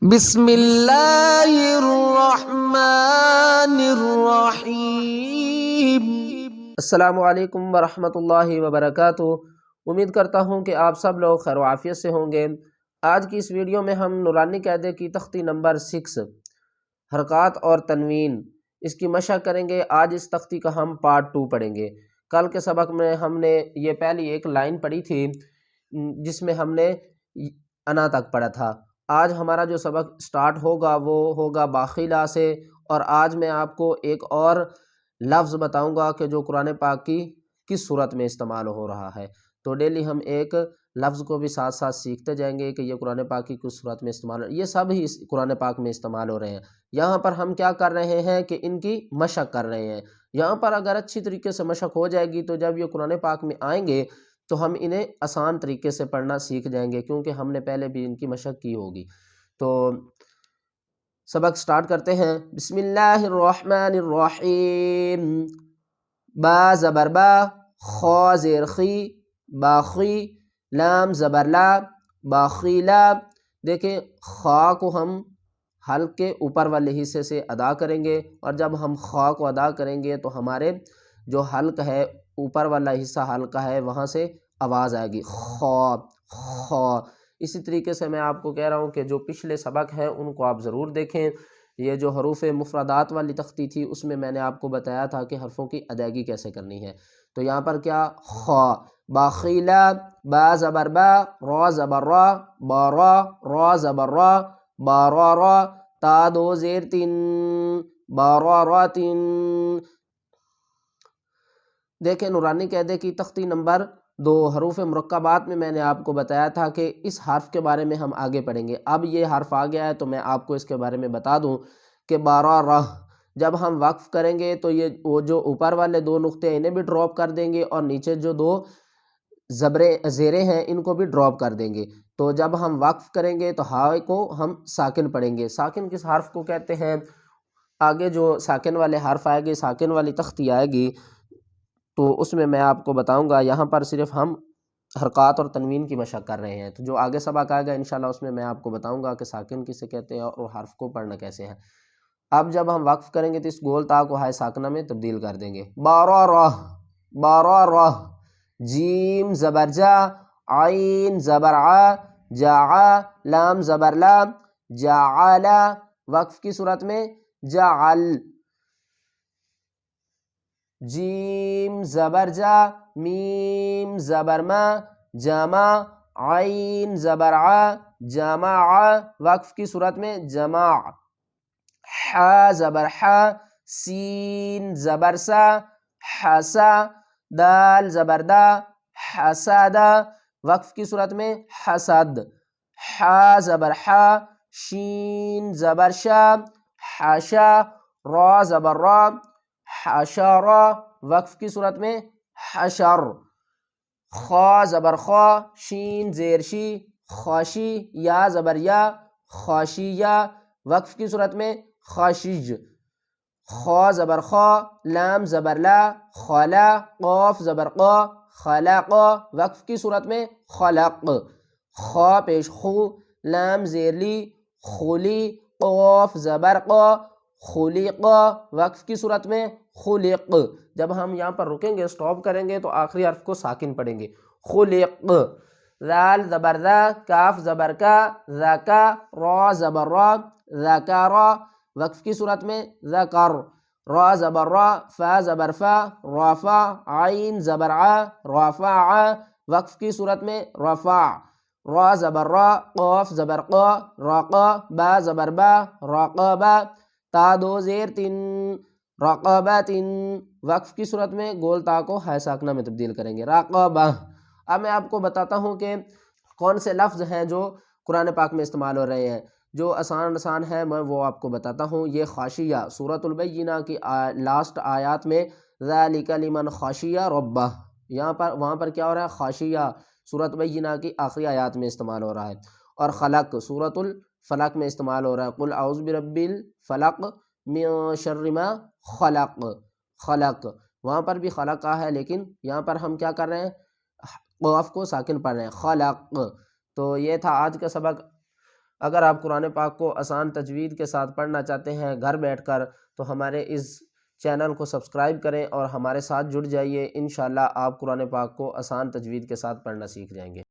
بسم اللہ الرحمن الرحیم۔ السلام علیکم ورحمۃ اللہ وبرکاتہ۔ امید کرتا ہوں کہ آپ سب لوگ خیر و عافیت سے ہوں گے۔ آج کی اس ویڈیو میں ہم نورانی قاعدے کی تختی نمبر 6 حرکات اور تنوین اس کی مشق کریں گے۔ آج اس تختی کا ہم پارٹ 2 پڑھیں گے۔ کل کے سبق میں ہم نے یہ پہلی ایک لائن پڑھی تھی جس میں ہم نے انا تک پڑھا تھا۔ آج ہمارا جو سبق سٹارٹ ہوگا وہ ہوگا باخیلا سے، اور آج میں آپ کو ایک اور لفظ بتاؤں گا کہ جو قرآن پاک کی کس صورت میں استعمال ہو رہا ہے۔ تو ڈیلی ہم ایک لفظ کو بھی ساتھ ساتھ سیکھتے جائیں گے کہ یہ قرآن پاک کی کس صورت میں استعمال یہ سب ہی قرآن پاک میں استعمال ہو رہے ہیں۔ یہاں پر ہم کیا کر رہے ہیں کہ ان کی مشق کر رہے ہیں۔ یہاں پر اگر اچھی طریقے سے مشق ہو جائے گی تو جب یہ قرآن پاک میں آئیں گے تو ہم انہیں آسان طریقے سے پڑھنا سیکھ جائیں گے، کیونکہ ہم نے پہلے بھی ان کی مشق کی ہوگی۔ تو سبق سٹارٹ کرتے ہیں۔ بسم اللہ الرحمن الرحیم۔ با زبر با، خا زیر خی، باخی، لام زبر لا، باخیلا۔ دیکھیں خا کو ہم حلق کے اوپر والے حصے سے ادا کریں گے، اور جب ہم خا کو ادا کریں گے تو ہمارے جو حلق ہے اوپر والا حصہ حلق کا ہے وہاں سے آواز آئے گی خا خا۔ اسی طریقے سے میں آپ کو کہہ رہا ہوں کہ جو پچھلے سبق ہیں ان کو آپ ضرور دیکھیں۔ یہ جو حروف مفردات والی تختی تھی اس میں نے آپ کو بتایا تھا کہ حرفوں کی ادائیگی کیسے کرنی ہے۔ تو یہاں پر کیا خا، باخیلا، با زبر با، را زبر را، بارا، را زبر را، بارا را، تا دو زیر تین، بارا را تین۔ دیکھیں نورانی قاعدے کی تختی نمبر 2 حروف مرکبات میں نے آپ کو بتایا تھا کہ اس حرف کے بارے میں ہم آگے پڑھیں گے۔ اب یہ حرف آ گیا ہے تو میں آپ کو اس کے بارے میں بتا دوں کہ بارا رہ جب ہم وقف کریں گے تو یہ وہ جو اوپر والے 2 نقطے انہیں بھی ڈراپ کر دیں گے، اور نیچے جو 2 زیریں ہیں ان کو بھی ڈراپ کر دیں گے۔ تو جب ہم وقف کریں گے تو ہائے کو ہم ساکن پڑھیں گے۔ ساکن کس حرف کو کہتے ہیں؟ آگے جو ساکن والے حرف آئے گی، ساکن والی تختی آئے گی، تو اس میں آپ کو بتاؤں گا۔ یہاں پر صرف ہم حرکات اور تنوین کی مشق کر رہے ہیں، تو جو آگے سبق آئے گا انشاءاللہ اس میں آپ کو بتاؤں گا کہ ساکن کسے کہتے ہیں اور حرف کو پڑھنا کیسے ہے۔ اب جب ہم وقف کریں گے تو اس گول تا کو ہائے ساکنہ میں تبدیل کر دیں گے۔ بارا راہ، بارا راہ، جیم زبر جا، عین زبر ع، جاع، لام زبر لا، جعلا۔ وقف کی صورت میں جعل، جیم زبر جا، میم زبر ما، جمع، عین زبر ع، جمع۔ وقف کی صورت میں جمع، ح زبر ح، سین زبر سا، حسا، دال زبر دا، حسد۔ وقف کی صورت میں حسد، ح زبر ح، شین زبر شا، حشا، را زبر را، حشرا۔ وقف کی صورت میں حشر، خا زبر خا، شین زیر شی، خاشی، یا زبر یا، خاشیہ۔ وقف کی صورت میں خاشج، خا زبر خا، لام زبر لا، خلا، قاف زبر قا، خلق۔ وقف کی صورت میں خلق، خا پیش خو، لام زیر لی، خلی، قاف زبر قا، خلق۔ وقف کی صورت میں خلق۔ جب ہم یہاں پر رکیں گے سٹاپ کریں گے تو آخری حرف کو ساکن پڑھیں گے، خلق۔ ذال زبر ذا، کاف زبر کا، ذکا، را زبر را، ذکرا۔ وقف کی صورت میں ذکر، را زبر را، فا زبر فا، رفع، عین زبر ع، رفع۔ وقف کی صورت میں رفع، را زبر را، قاف زبر قا، رقا، با زبر با، رقبہ، تا 2 زیر 3، رقبۃ۔ وقف کی صورت میں گول تا کو ہائے ساکنہ میں تبدیل کریں گے، رقبہ۔ اب میں آپ کو بتاتا ہوں کہ کون سے لفظ ہیں جو قرآن پاک میں استعمال ہو رہے ہیں۔ جو آسان ہے میں وہ آپ کو بتاتا ہوں۔ یہ خاشیہ سورۃ البینہ کی لاسٹ آیات میں ذالک لمن خاشیہ ربہ، وہاں پر کیا ہو رہا ہے؟ خاشیہ سورۃ البینہ کی آخری آیات میں استعمال ہو رہا ہے۔ اور خلق سورۃ الفلق میں استعمال ہو رہا ہے، قل اعوذ برب الفلق من شر ما خلق، خلق۔ وہاں پر بھی خلق کا ہے لیکن یہاں پر ہم کیا کر رہے ہیں؟ قاف کو ساکن پڑھ رہے ہیں، خلق۔ تو یہ تھا آج کا سبق۔ اگر آپ قرآن پاک کو آسان تجوید کے ساتھ پڑھنا چاہتے ہیں گھر بیٹھ کر، تو ہمارے اس چینل کو سبسکرائب کریں اور ہمارے ساتھ جڑ جائیے، انشاءاللہ آپ قرآن پاک کو آسان تجوید کے ساتھ پڑھنا سیکھ جائیں گے۔